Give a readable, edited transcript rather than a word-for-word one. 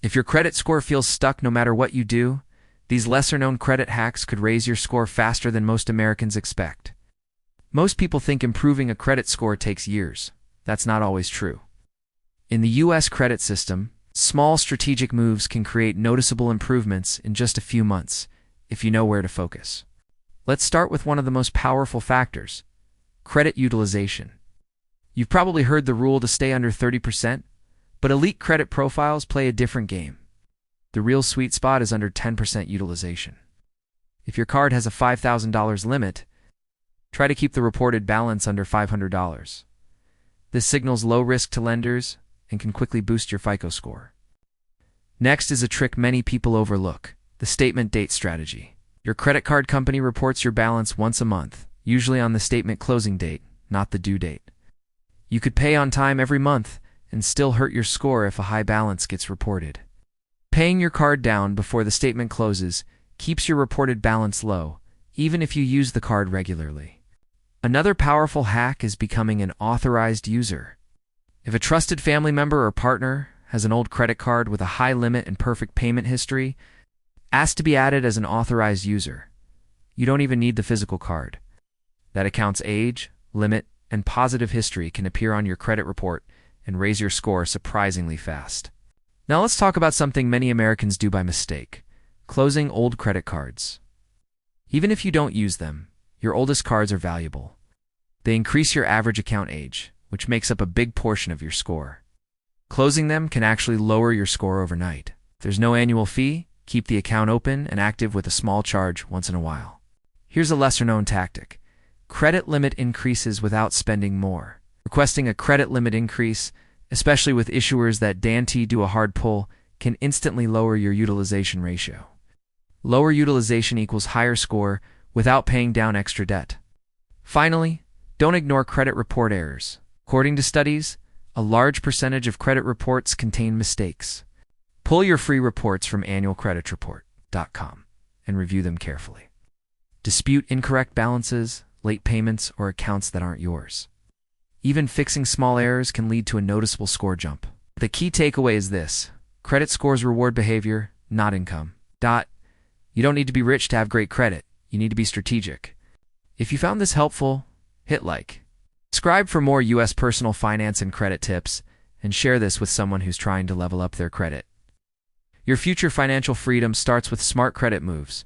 If your credit score feels stuck no matter what you do, these lesser-known credit hacks could raise your score faster than most Americans expect. Most people think improving a credit score takes years. That's not always true. In the U.S. credit system, small strategic moves can create noticeable improvements in just a few months, if you know where to focus. Let's start with one of the most powerful factors: credit utilization. You've probably heard the rule to stay under 30%, but elite credit profiles play a different game. The real sweet spot is under 10% utilization. If your card has a $5,000 limit, try to keep the reported balance under $500. This signals low risk to lenders and can quickly boost your FICO score. Next is a trick many people overlook: the statement date strategy. Your credit card company reports your balance once a month, usually on the statement closing date, not the due date. You could pay on time every month and still hurt your score if a high balance gets reported. Paying your card down before the statement closes keeps your reported balance low, even if you use the card regularly. Another powerful hack is becoming an authorized user. If a trusted family member or partner has an old credit card with a high limit and perfect payment history, ask to be added as an authorized user. You don't even need the physical card. That account's age, limit, and positive history can appear on your credit report and raise your score surprisingly fast. Now let's talk about something many Americans do by mistake: closing old credit cards. Even if you don't use them, your oldest cards are valuable. They increase your average account age, which makes up a big portion of your score. Closing them can actually lower your score overnight. There's no annual fee. Keep the account open and active with a small charge once in a while. Here's a lesser-known tactic: credit limit increases without spending more. Requesting a credit limit increase, especially with issuers that do a hard pull, can instantly lower your utilization ratio. Lower utilization equals higher score without paying down extra debt. Finally, don't ignore credit report errors. According to studies, a large percentage of credit reports contain mistakes. Pull your free reports from annualcreditreport.com and review them carefully. Dispute incorrect balances, late payments, or accounts that aren't yours. Even fixing small errors can lead to a noticeable score jump. The key takeaway is this: credit scores reward behavior, not income. You don't need to be rich to have great credit. You need to be strategic. If you found this helpful, hit like. Subscribe for more U.S. personal finance and credit tips, and share this with someone who's trying to level up their credit. Your future financial freedom starts with smart credit moves.